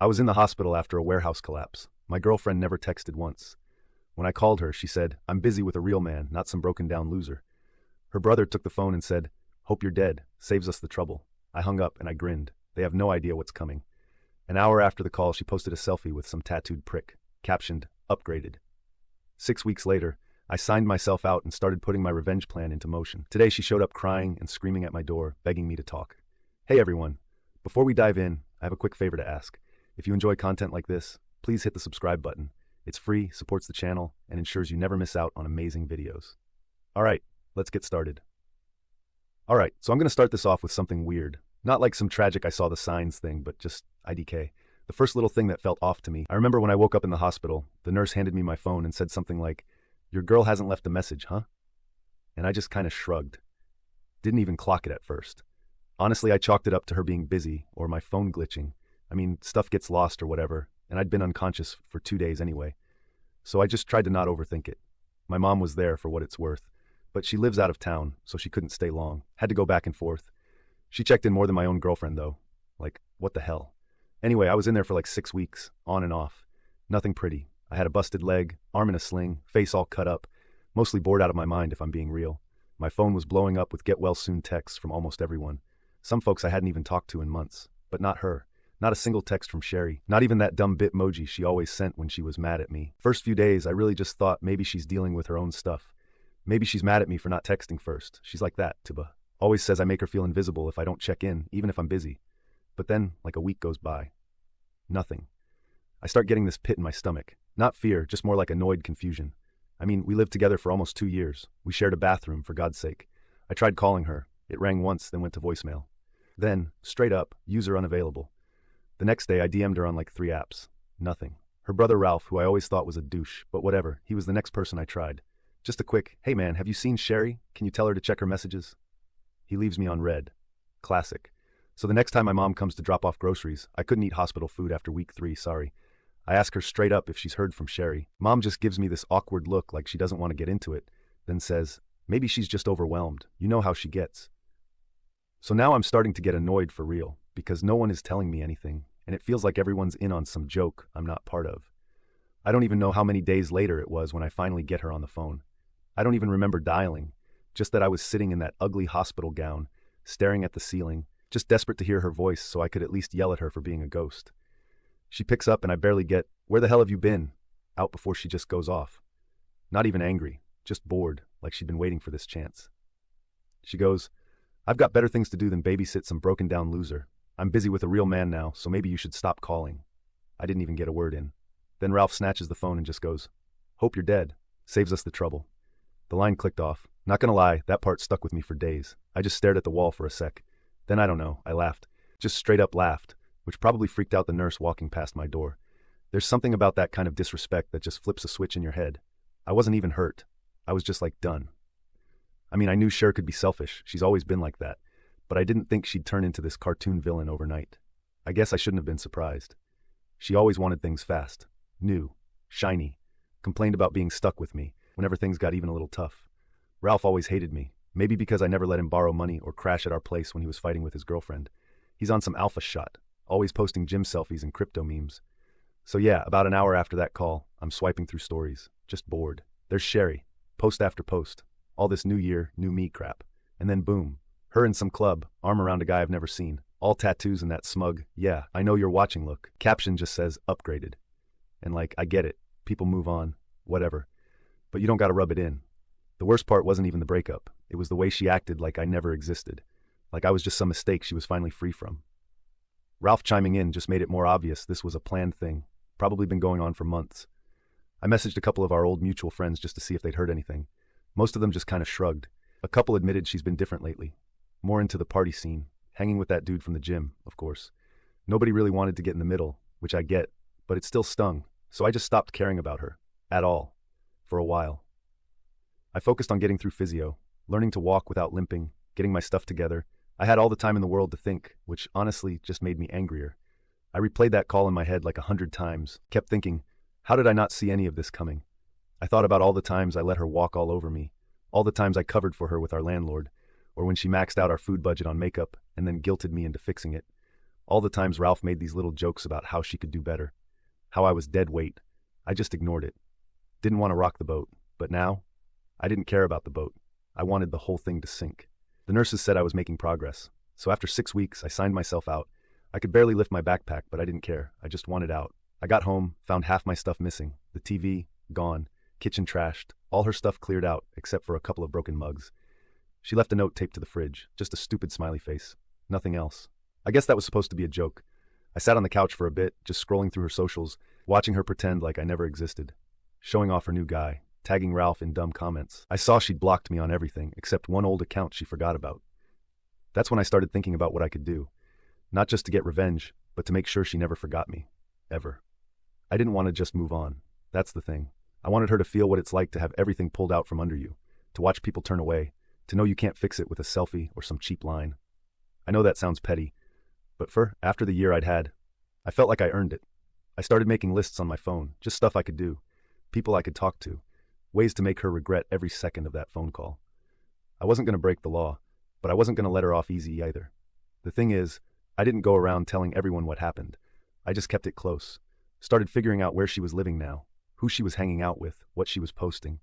I was in the hospital after a warehouse collapse. My girlfriend never texted once. When I called her, she said, "I'm busy with a real man, not some broken down loser." Her brother took the phone and said, "Hope you're dead. Saves us the trouble." I hung up and I grinned. They have no idea what's coming. An hour after the call, she posted a selfie with some tattooed prick, captioned, "Upgraded." 6 weeks later, I signed myself out and started putting my revenge plan into motion. Today, she showed up crying and screaming at my door, begging me to talk. Hey everyone. Before we dive in, I have a quick favor to ask. If you enjoy content like this, please hit the subscribe button. It's free, supports the channel, and ensures you never miss out on amazing videos. Alright, let's get started. Alright, so I'm going to start this off with something weird. Not like some tragic I saw the signs thing, but just IDK. The first little thing that felt off to me. I remember when I woke up in the hospital, the nurse handed me my phone and said something like, "Your girl hasn't left a message, huh?" And I just kind of shrugged. Didn't even clock it at first. Honestly, I chalked it up to her being busy or my phone glitching. I mean, stuff gets lost or whatever, and I'd been unconscious for 2 days anyway. So I just tried to not overthink it. My mom was there for what it's worth, but she lives out of town, so she couldn't stay long. Had to go back and forth. She checked in more than my own girlfriend, though. Like, what the hell? Anyway, I was in there for like 6 weeks, on and off. Nothing pretty. I had a busted leg, arm in a sling, face all cut up. Mostly bored out of my mind, if I'm being real. My phone was blowing up with get well soon texts from almost everyone. Some folks I hadn't even talked to in months, but not her. Not a single text from Sherry, not even that dumb bitmoji she always sent when she was mad at me. First few days, I really just thought maybe she's dealing with her own stuff. Maybe she's mad at me for not texting first. She's like that, Tuba. Always says I make her feel invisible if I don't check in, even if I'm busy. But then, like a week goes by. Nothing. I start getting this pit in my stomach. Not fear, just more like annoyed confusion. I mean, we lived together for almost 2 years. We shared a bathroom, for God's sake. I tried calling her. It rang once, then went to voicemail. Then, straight up, user unavailable. The next day, I DM'd her on like 3 apps. Nothing. Her brother Ralph, who I always thought was a douche, but whatever, he was the next person I tried. Just a quick, "Hey man, have you seen Sherry? Can you tell her to check her messages?" He leaves me on red. Classic. So the next time my mom comes to drop off groceries, I couldn't eat hospital food after week 3, sorry. I ask her straight up if she's heard from Sherry. Mom just gives me this awkward look like she doesn't want to get into it, then says, "Maybe she's just overwhelmed. You know how she gets." So now I'm starting to get annoyed for real, because no one is telling me anything, and it feels like everyone's in on some joke I'm not part of. I don't even know how many days later it was when I finally get her on the phone. I don't even remember dialing, just that I was sitting in that ugly hospital gown, staring at the ceiling, just desperate to hear her voice so I could at least yell at her for being a ghost. She picks up and I barely get, "Where the hell have you been?" out before she just goes off. Not even angry, just bored, like she'd been waiting for this chance. She goes, "I've got better things to do than babysit some broken down loser. I'm busy with a real man now, so maybe you should stop calling." I didn't even get a word in. Then Ralph snatches the phone and just goes, "Hope you're dead. Saves us the trouble." The line clicked off. Not gonna lie, that part stuck with me for days. I just stared at the wall for a sec. Then I don't know, I laughed. Just straight up laughed, which probably freaked out the nurse walking past my door. There's something about that kind of disrespect that just flips a switch in your head. I wasn't even hurt. I was just like done. I mean, I knew Cher could be selfish. She's always been like that. But I didn't think she'd turn into this cartoon villain overnight. I guess I shouldn't have been surprised. She always wanted things fast, new, shiny, complained about being stuck with me whenever things got even a little tough. Ralph always hated me, maybe because I never let him borrow money or crash at our place when he was fighting with his girlfriend. He's on some alpha shot, always posting gym selfies and crypto memes. So yeah, about an hour after that call, I'm swiping through stories, just bored. There's Sherry, post after post, all this new year, new me crap. And then boom, her in some club, arm around a guy I've never seen. All tattoos and that smug, "Yeah, I know you're watching" look. Caption just says, "Upgraded." And like, I get it. People move on. Whatever. But you don't gotta rub it in. The worst part wasn't even the breakup. It was the way she acted like I never existed. Like I was just some mistake she was finally free from. Ralph chiming in just made it more obvious this was a planned thing. Probably been going on for months. I messaged a couple of our old mutual friends just to see if they'd heard anything. Most of them just kind of shrugged. A couple admitted she's been different lately. More into the party scene. Hanging with that dude from the gym, of course. Nobody really wanted to get in the middle, which I get, but it still stung, so I just stopped caring about her. At all. For a while. I focused on getting through physio, learning to walk without limping, getting my stuff together. I had all the time in the world to think, which honestly just made me angrier. I replayed that call in my head like 100 times, kept thinking, how did I not see any of this coming? I thought about all the times I let her walk all over me, all the times I covered for her with our landlord, or when she maxed out our food budget on makeup and then guilted me into fixing it, All the times Ralph made these little jokes about how she could do better, how I was dead weight. I just ignored it. Didn't want to rock the boat, but now, I didn't care about the boat. I wanted the whole thing to sink. The nurses said I was making progress, so after 6 weeks, I signed myself out. I could barely lift my backpack, but I didn't care. I just wanted out. I got home, found half my stuff missing. The TV, gone. Kitchen trashed. All her stuff cleared out, except for a couple of broken mugs. She left a note taped to the fridge, just a stupid smiley face. Nothing else. I guess that was supposed to be a joke. I sat on the couch for a bit, just scrolling through her socials, watching her pretend like I never existed. Showing off her new guy, tagging Ralph in dumb comments. I saw she'd blocked me on everything, except one old account she forgot about. That's when I started thinking about what I could do. Not just to get revenge, but to make sure she never forgot me. Ever. I didn't want to just move on. That's the thing. I wanted her to feel what it's like to have everything pulled out from under you, to watch people turn away, to know you can't fix it with a selfie or some cheap line. I know that sounds petty, but after the year I'd had, I felt like I earned it. I started making lists on my phone, just stuff I could do, people I could talk to, ways to make her regret every second of that phone call. I wasn't going to break the law, but I wasn't going to let her off easy either. The thing is, I didn't go around telling everyone what happened. I just kept it close. Started figuring out where she was living now, who she was hanging out with, what she was posting.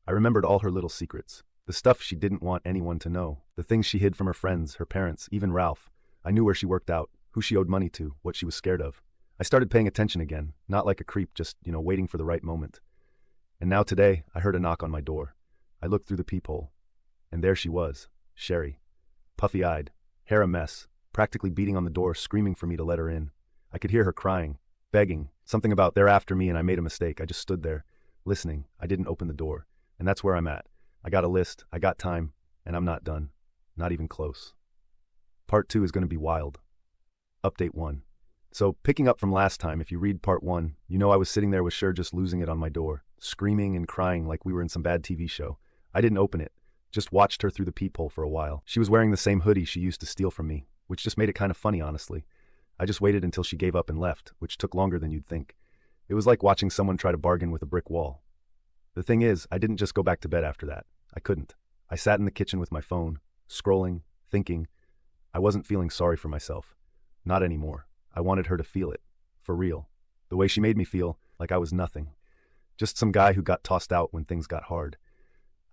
I remembered all her little secrets, the stuff she didn't want anyone to know, the things she hid from her friends, her parents, even Ralph. I knew where she worked out, who she owed money to, what she was scared of. I started paying attention again, not like a creep, just, waiting for the right moment. And now today, I heard a knock on my door. I looked through the peephole, and there she was, Sherry. Puffy-eyed, hair a mess, practically beating on the door, screaming for me to let her in. I could hear her crying, begging, something about they're after me and I made a mistake. I just stood there, listening. I didn't open the door. And that's where I'm at. I got a list, I got time, and I'm not done. Not even close. Part 2 is going to be wild. Update 1. So, picking up from last time, if you read Part 1, I was sitting there with Sher just losing it on my door, screaming and crying like we were in some bad TV show. I didn't open it, just watched her through the peephole for a while. She was wearing the same hoodie she used to steal from me, which just made it kind of funny, honestly. I just waited until she gave up and left, which took longer than you'd think. It was like watching someone try to bargain with a brick wall. The thing is, I didn't just go back to bed after that. I couldn't. I sat in the kitchen with my phone, scrolling, thinking. I wasn't feeling sorry for myself. Not anymore. I wanted her to feel it. For real. The way she made me feel, like I was nothing. Just some guy who got tossed out when things got hard.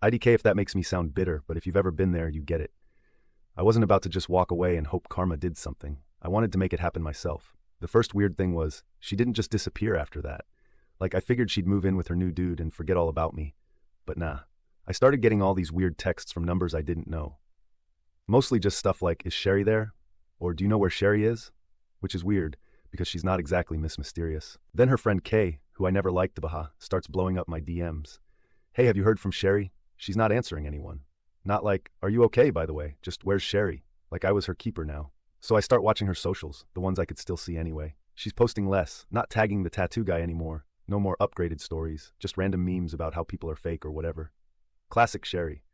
IDK if that makes me sound bitter, but if you've ever been there, you get it. I wasn't about to just walk away and hope karma did something. I wanted to make it happen myself. The first weird thing was, she didn't just disappear after that. Like I figured she'd move in with her new dude and forget all about me. But nah. I started getting all these weird texts from numbers I didn't know. Mostly just stuff like, is Sherry there? Or do you know where Sherry is? Which is weird, because she's not exactly Miss Mysterious. Then her friend Kay, who I never liked, starts blowing up my DMs. Hey, have you heard from Sherry? She's not answering anyone. Not like, are you okay, by the way? Just, where's Sherry? Like I was her keeper now. So I start watching her socials, the ones I could still see anyway. She's posting less, not tagging the tattoo guy anymore. No more upgraded stories, just random memes about how people are fake or whatever. Classic Sherry.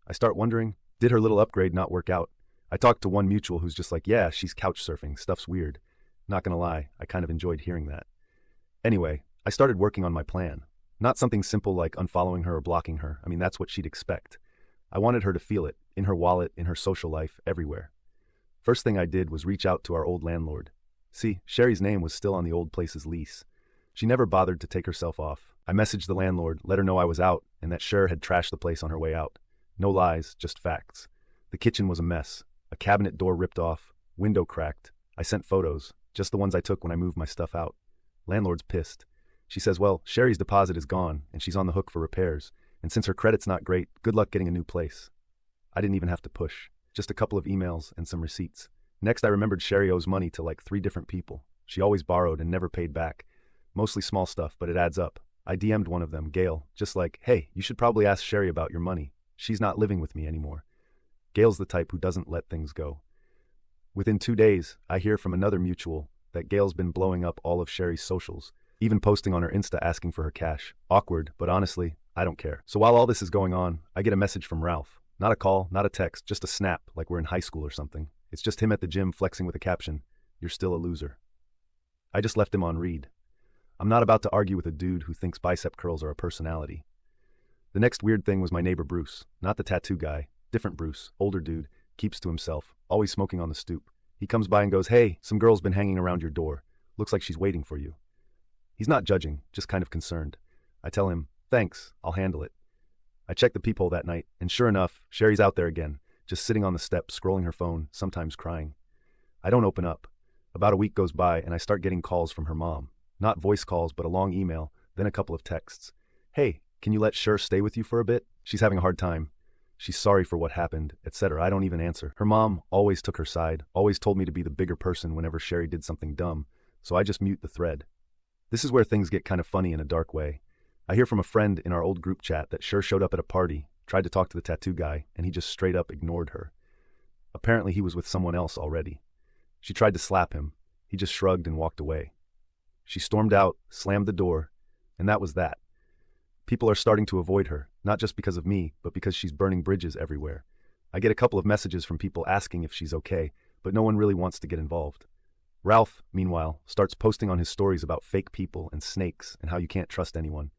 I start wondering, did her little upgrade not work out? I talked to one mutual who's just like, yeah, she's couch surfing, stuff's weird. Not gonna lie, I kind of enjoyed hearing that. Anyway, I started working on my plan. Not something simple like unfollowing her or blocking her. I mean, that's what she'd expect. I wanted her to feel it, in her wallet, in her social life, everywhere. First thing I did was reach out to our old landlord. See, Sherry's name was still on the old place's lease. She never bothered to take herself off. I messaged the landlord, let her know I was out, and that Sher had trashed the place on her way out. No lies, just facts. The kitchen was a mess. A cabinet door ripped off, window cracked. I sent photos, just the ones I took when I moved my stuff out. Landlord's pissed. She says, well, Sherry's deposit is gone, and she's on the hook for repairs. And since her credit's not great, good luck getting a new place. I didn't even have to push. Just a couple of emails and some receipts. Next, I remembered Sherry owes money to like 3 different people. She always borrowed and never paid back. Mostly small stuff, but it adds up. I DM'd one of them, Gail, just like, hey, you should probably ask Sherry about your money. She's not living with me anymore. Gail's the type who doesn't let things go. Within 2 days, I hear from another mutual that Gail's been blowing up all of Sherry's socials, even posting on her Insta asking for her cash. Awkward, but honestly, I don't care. So while all this is going on, I get a message from Ralph. Not a call, not a text, just a snap, like we're in high school or something. It's just him at the gym flexing with a caption, "You're still a loser." I just left him on read. I'm not about to argue with a dude who thinks bicep curls are a personality. The next weird thing was my neighbor Bruce, not the tattoo guy, different Bruce, older dude, keeps to himself, always smoking on the stoop. He comes by and goes, "Hey, some girl's been hanging around your door. Looks like she's waiting for you." He's not judging, just kind of concerned. I tell him, "Thanks, I'll handle it." I check the peephole that night, and sure enough, Sherry's out there again, just sitting on the steps, scrolling her phone, sometimes crying. I don't open up. About a week goes by, and I start getting calls from her mom. Not voice calls, but a long email, then a couple of texts. "Hey, can you let Sher stay with you for a bit? She's having a hard time. She's sorry for what happened," etc. I don't even answer. Her mom always took her side, always told me to be the bigger person whenever Sherry did something dumb, so I just mute the thread. This is where things get kind of funny in a dark way. I hear from a friend in our old group chat that Sher showed up at a party, tried to talk to the tattoo guy, and he just straight up ignored her. Apparently he was with someone else already. She tried to slap him. He just shrugged and walked away. She stormed out, slammed the door, and that was that. People are starting to avoid her, not just because of me, but because she's burning bridges everywhere. I get a couple of messages from people asking if she's okay, but no one really wants to get involved. Ralph, meanwhile, starts posting on his stories about fake people and snakes and how you can't trust anyone.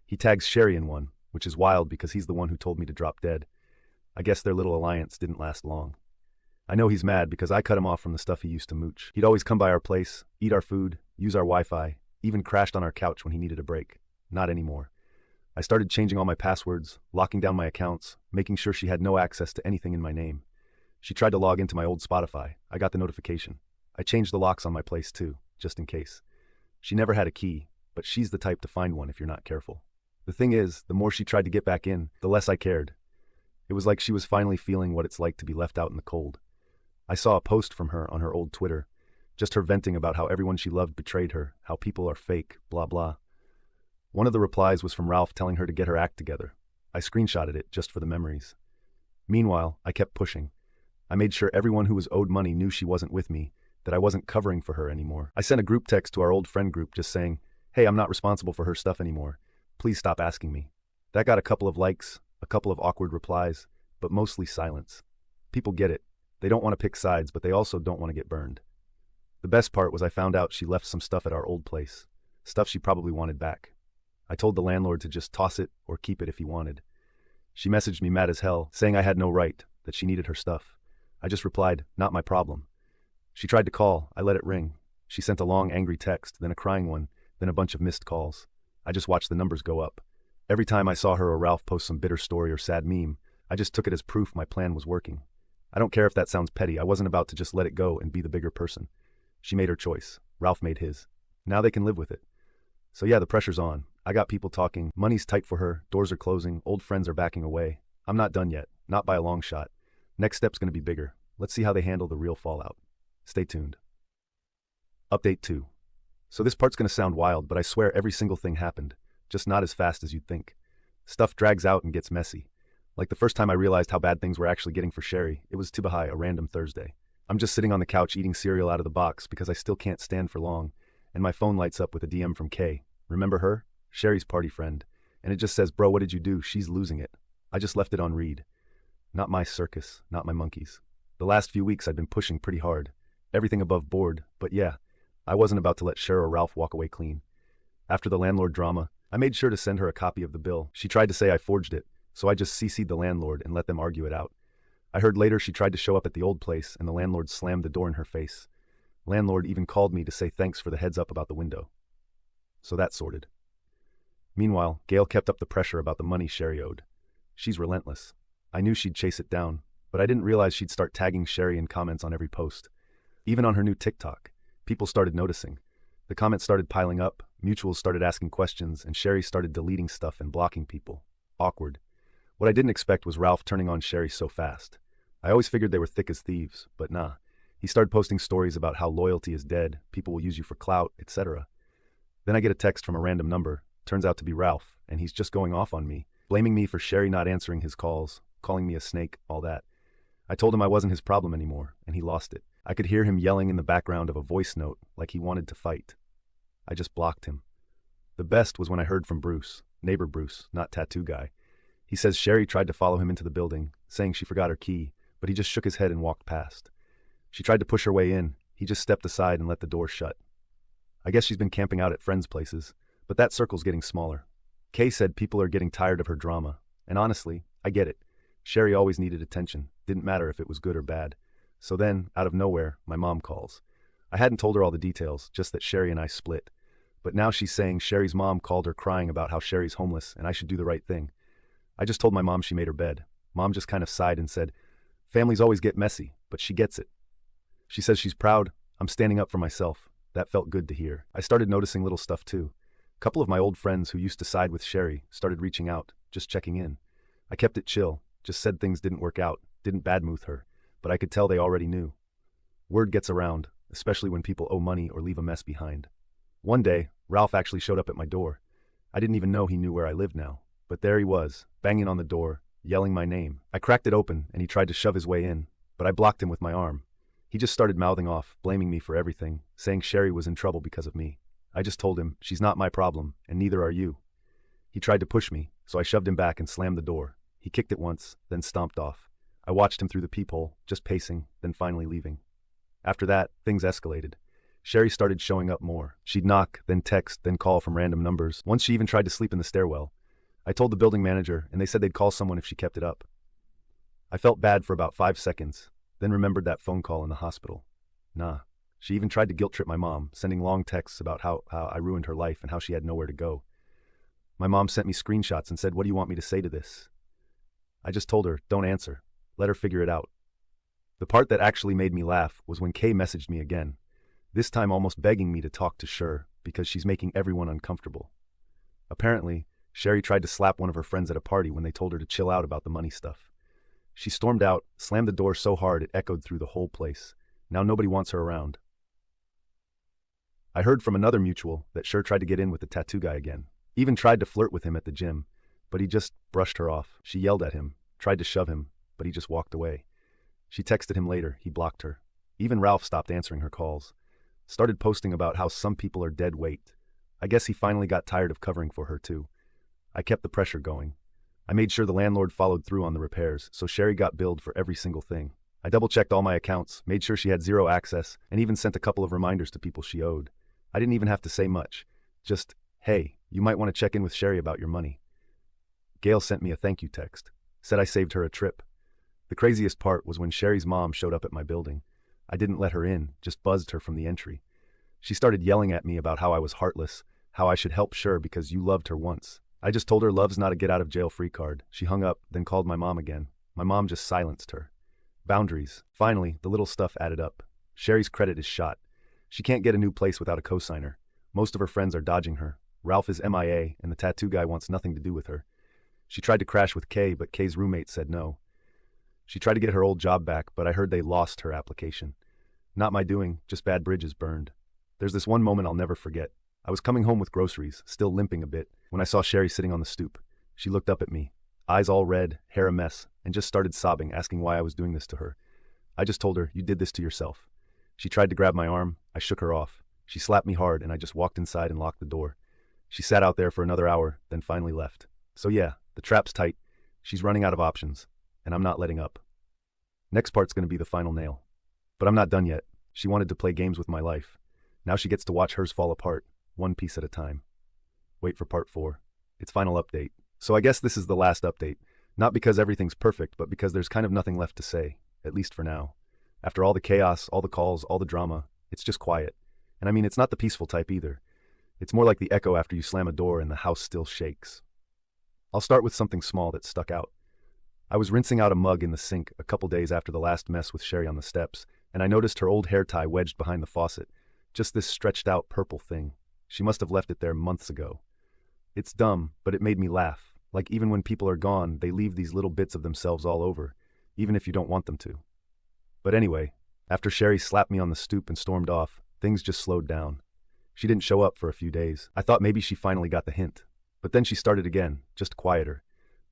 He tags Sherry in one, which is wild because he's the one who told me to drop dead. I guess their little alliance didn't last long. I know he's mad because I cut him off from the stuff he used to mooch. He'd always come by our place, eat our food, use our Wi-Fi, even crashed on our couch when he needed a break. Not anymore. I started changing all my passwords, locking down my accounts, making sure she had no access to anything in my name. She tried to log into my old Spotify. I got the notification. I changed the locks on my place too, just in case. She never had a key, but she's the type to find one if you're not careful. The thing is, the more she tried to get back in, the less I cared. It was like she was finally feeling what it's like to be left out in the cold. I saw a post from her on her old Twitter, just her venting about how everyone she loved betrayed her, how people are fake, blah blah. One of the replies was from Ralph telling her to get her act together. I screenshotted it just for the memories. Meanwhile, I kept pushing. I made sure everyone who was owed money knew she wasn't with me, that I wasn't covering for her anymore. I sent a group text to our old friend group just saying, "Hey, I'm not responsible for her stuff anymore. Please stop asking me." That got a couple of likes, a couple of awkward replies, but mostly silence. People get it. They don't want to pick sides, but they also don't want to get burned. The best part was I found out she left some stuff at our old place, stuff she probably wanted back. I told the landlord to just toss it or keep it if he wanted. She messaged me mad as hell, saying I had no right, that she needed her stuff. I just replied, "Not my problem." She tried to call. I let it ring. She sent a long, angry text, then a crying one, then a bunch of missed calls. I just watched the numbers go up. Every time I saw her or Ralph post some bitter story or sad meme, I just took it as proof my plan was working. I don't care if that sounds petty. I wasn't about to just let it go and be the bigger person. She made her choice. Ralph made his. Now they can live with it. So yeah, the pressure's on. I got people talking. Money's tight for her. Doors are closing. Old friends are backing away. I'm not done yet. Not by a long shot. Next step's going to be bigger. Let's see how they handle the real fallout. Stay tuned. Update 2. So this part's going to sound wild, but I swear every single thing happened. Just not as fast as you'd think. Stuff drags out and gets messy. Like the first time I realized how bad things were actually getting for Sherry, it was Tibahai, a random Thursday. I'm just sitting on the couch eating cereal out of the box because I still can't stand for long, and my phone lights up with a DM from Kay. Remember her? Sherry's party friend. And it just says, "Bro, what did you do? She's losing it." I just left it on read. Not my circus, not my monkeys. The last few weeks I'd been pushing pretty hard. Everything above board, but yeah, I wasn't about to let Cher or Ralph walk away clean. After the landlord drama, I made sure to send her a copy of the bill. She tried to say I forged it, so I just CC'd the landlord and let them argue it out. I heard later she tried to show up at the old place and the landlord slammed the door in her face. Landlord even called me to say thanks for the heads up about the window. So that's sorted. Meanwhile, Gail kept up the pressure about the money Sherry owed. She's relentless. I knew she'd chase it down, but I didn't realize she'd start tagging Sherry in comments on every post. Even on her new TikTok, people started noticing. The comments started piling up, mutuals started asking questions, and Sherry started deleting stuff and blocking people. Awkward. What I didn't expect was Ralph turning on Sherry so fast. I always figured they were thick as thieves, but nah. He started posting stories about how loyalty is dead, people will use you for clout, etc. Then I get a text from a random number. Turns out to be Ralph, and he's just going off on me, blaming me for Sherry not answering his calls, calling me a snake, all that. I told him I wasn't his problem anymore, and he lost it. I could hear him yelling in the background of a voice note like he wanted to fight. I just blocked him. The best was when I heard from Bruce, neighbor Bruce, not tattoo guy. He says Sherry tried to follow him into the building, saying she forgot her key, but he just shook his head and walked past. She tried to push her way in. He just stepped aside and let the door shut. I guess she's been camping out at friends' places, but that circle's getting smaller. Kay said people are getting tired of her drama, and honestly, I get it. Sherry always needed attention, didn't matter if it was good or bad. So then, out of nowhere, my mom calls. I hadn't told her all the details, just that Sherry and I split. But now she's saying Sherry's mom called her crying about how Sherry's homeless and I should do the right thing. I just told my mom she made her bed. Mom just kind of sighed and said, "Families always get messy, but she gets it." She says she's proud. I'm standing up for myself. That felt good to hear. I started noticing little stuff too. A couple of my old friends who used to side with Sherry started reaching out, just checking in. I kept it chill, just said things didn't work out, didn't badmouth her, but I could tell they already knew. Word gets around, especially when people owe money or leave a mess behind. One day, Ralph actually showed up at my door. I didn't even know he knew where I lived now, but there he was, banging on the door, yelling my name. I cracked it open and he tried to shove his way in, but I blocked him with my arm. He just started mouthing off, blaming me for everything, saying Sherry was in trouble because of me. I just told him, she's not my problem, and neither are you. He tried to push me, so I shoved him back and slammed the door. He kicked it once, then stomped off. I watched him through the peephole, just pacing, then finally leaving. After that, things escalated. Sherry started showing up more. She'd knock, then text, then call from random numbers. Once she even tried to sleep in the stairwell. I told the building manager, and they said they'd call someone if she kept it up. I felt bad for about 5 seconds, then remembered that phone call in the hospital. Nah. She even tried to guilt-trip my mom, sending long texts about how I ruined her life and how she had nowhere to go. My mom sent me screenshots and said, "What do you want me to say to this?" I just told her, "Don't answer. Let her figure it out." The part that actually made me laugh was when Kay messaged me again, this time almost begging me to talk to Sher because she's making everyone uncomfortable. Apparently, Sherry tried to slap one of her friends at a party when they told her to chill out about the money stuff. She stormed out, slammed the door so hard it echoed through the whole place. Now nobody wants her around. I heard from another mutual that Sher tried to get in with the tattoo guy again. Even tried to flirt with him at the gym, but he just brushed her off. She yelled at him, tried to shove him, but he just walked away. She texted him later, he blocked her. Even Ralph stopped answering her calls. Started posting about how some people are dead weight. I guess he finally got tired of covering for her too. I kept the pressure going. I made sure the landlord followed through on the repairs, so Sherry got billed for every single thing. I double-checked all my accounts, made sure she had zero access, and even sent a couple of reminders to people she owed. I didn't even have to say much. Just, "Hey, you might want to check in with Sherry about your money." Gail sent me a thank you text. Said I saved her a trip. The craziest part was when Sherry's mom showed up at my building. I didn't let her in, just buzzed her from the entry. She started yelling at me about how I was heartless, how I should help Sher because you loved her once. I just told her love's not a get-out-of-jail-free card. She hung up, then called my mom again. My mom just silenced her. Boundaries. Finally, the little stuff added up. Sherry's credit is shot. She can't get a new place without a cosigner. Most of her friends are dodging her. Ralph is MIA, and the tattoo guy wants nothing to do with her. She tried to crash with Kay, but Kay's roommate said no. She tried to get her old job back, but I heard they lost her application. Not my doing, just bad bridges burned. There's this one moment I'll never forget. I was coming home with groceries, still limping a bit, when I saw Sherry sitting on the stoop. She looked up at me, eyes all red, hair a mess, and just started sobbing, asking why I was doing this to her. I just told her, "You did this to yourself." She tried to grab my arm. I shook her off. She slapped me hard, and I just walked inside and locked the door. She sat out there for another hour, then finally left. So yeah, the trap's tight. She's running out of options, and I'm not letting up. Next part's going to be the final nail. But I'm not done yet. She wanted to play games with my life. Now she gets to watch hers fall apart, one piece at a time. Wait for part 4. Its final update. So I guess this is the last update. Not because everything's perfect, but because there's kind of nothing left to say, at least for now. After all the chaos, all the calls, all the drama, it's just quiet. And I mean, it's not the peaceful type either. It's more like the echo after you slam a door and the house still shakes. I'll start with something small that stuck out. I was rinsing out a mug in the sink a couple days after the last mess with Sherry on the steps, and I noticed her old hair tie wedged behind the faucet. Just this stretched out purple thing. She must have left it there months ago. It's dumb, but it made me laugh. Like even when people are gone, they leave these little bits of themselves all over, even if you don't want them to. But anyway, after Sherry slapped me on the stoop and stormed off, things just slowed down. She didn't show up for a few days. I thought maybe she finally got the hint. But then she started again, just quieter,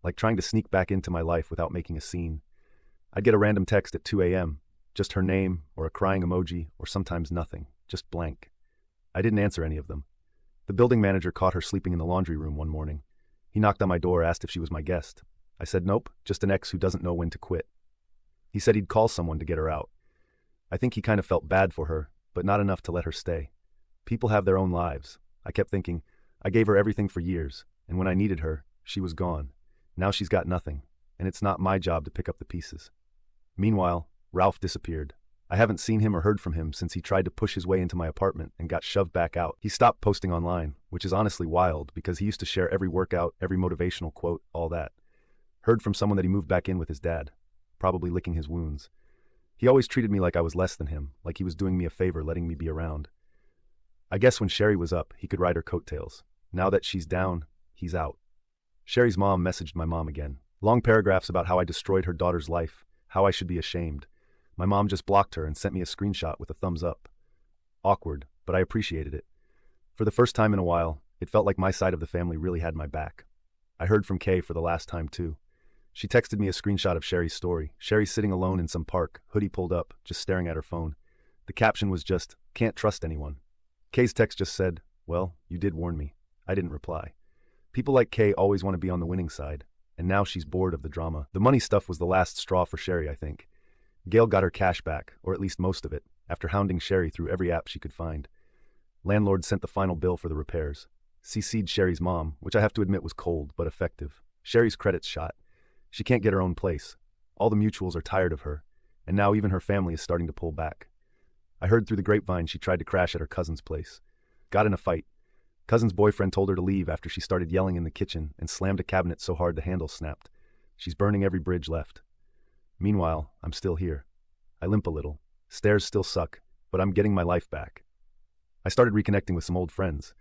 like trying to sneak back into my life without making a scene. I'd get a random text at 2 a.m., just her name, or a crying emoji, or sometimes nothing, just blank. I didn't answer any of them. The building manager caught her sleeping in the laundry room one morning. He knocked on my door, asked if she was my guest. I said nope, just an ex who doesn't know when to quit. He said he'd call someone to get her out. I think he kind of felt bad for her, but not enough to let her stay. People have their own lives. I kept thinking, I gave her everything for years, and when I needed her, she was gone. Now she's got nothing, and it's not my job to pick up the pieces. Meanwhile, Ralph disappeared. I haven't seen him or heard from him since he tried to push his way into my apartment and got shoved back out. He stopped posting online, which is honestly wild because he used to share every workout, every motivational quote, all that. Heard from someone that he moved back in with his dad, probably licking his wounds. He always treated me like I was less than him, like he was doing me a favor letting me be around. I guess when Sherry was up, he could ride her coattails. Now that she's down, he's out. Sherry's mom messaged my mom again. Long paragraphs about how I destroyed her daughter's life, how I should be ashamed. My mom just blocked her and sent me a screenshot with a thumbs up. Awkward, but I appreciated it. For the first time in a while, it felt like my side of the family really had my back. I heard from Kay for the last time too. She texted me a screenshot of Sherry's story. Sherry sitting alone in some park, hoodie pulled up, just staring at her phone. The caption was just, "Can't trust anyone." Kay's text just said, "Well, you did warn me." I didn't reply. People like Kay always want to be on the winning side, and now she's bored of the drama. The money stuff was the last straw for Sherry, I think. Gail got her cash back, or at least most of it, after hounding Sherry through every app she could find. Landlord sent the final bill for the repairs. CC'd Sherry's mom, which I have to admit was cold, but effective. Sherry's credit's shot. She can't get her own place. All the mutuals are tired of her, and now even her family is starting to pull back. I heard through the grapevine she tried to crash at her cousin's place. Got in a fight. Cousin's boyfriend told her to leave after she started yelling in the kitchen and slammed a cabinet so hard the handle snapped. She's burning every bridge left. Meanwhile, I'm still here. I limp a little. Stairs still suck, but I'm getting my life back. I started reconnecting with some old friends.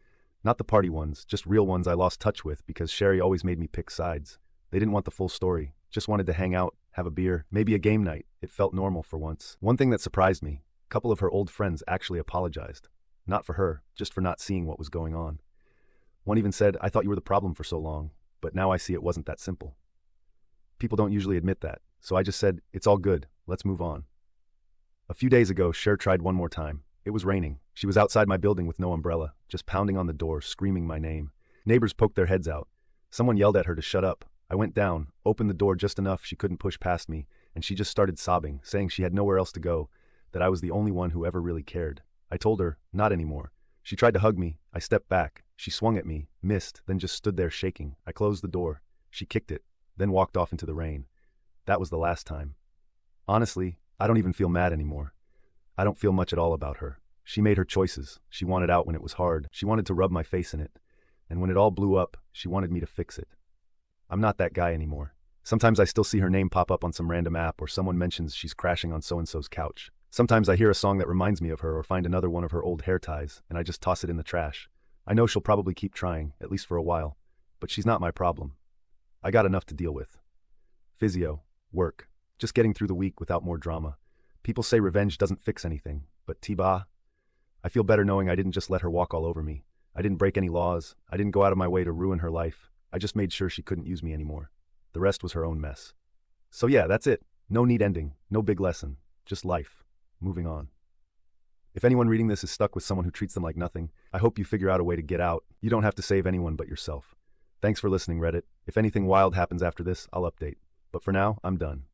Not the party ones, just real ones I lost touch with because Sherry always made me pick sides. They didn't want the full story, just wanted to hang out, have a beer, maybe a game night. It felt normal for once. One thing that surprised me, a couple of her old friends actually apologized. Not for her, just for not seeing what was going on. One even said, "I thought you were the problem for so long, but now I see it wasn't that simple." People don't usually admit that, so I just said, "It's all good, let's move on." A few days ago, Cher tried one more time. It was raining. She was outside my building with no umbrella, just pounding on the door, screaming my name. Neighbors poked their heads out. Someone yelled at her to shut up. I went down, opened the door just enough she couldn't push past me, and she just started sobbing, saying she had nowhere else to go, that I was the only one who ever really cared. I told her, not anymore. She tried to hug me. I stepped back. She swung at me, missed, then just stood there shaking. I closed the door. She kicked it, then walked off into the rain. That was the last time. Honestly, I don't even feel mad anymore. I don't feel much at all about her. She made her choices. She wanted out when it was hard. She wanted to rub my face in it. And when it all blew up, she wanted me to fix it. I'm not that guy anymore. Sometimes I still see her name pop up on some random app or someone mentions she's crashing on so-and-so's couch. Sometimes I hear a song that reminds me of her or find another one of her old hair ties, and I just toss it in the trash. I know she'll probably keep trying, at least for a while, but she's not my problem. I got enough to deal with. Physio, work, just getting through the week without more drama. People say revenge doesn't fix anything, but T-bah. I feel better knowing I didn't just let her walk all over me. I didn't break any laws. I didn't go out of my way to ruin her life. I just made sure she couldn't use me anymore. The rest was her own mess. So yeah, that's it. No neat ending, no big lesson, just life. Moving on. If anyone reading this is stuck with someone who treats them like nothing, I hope you figure out a way to get out. You don't have to save anyone but yourself. Thanks for listening, Reddit. If anything wild happens after this, I'll update. But for now, I'm done.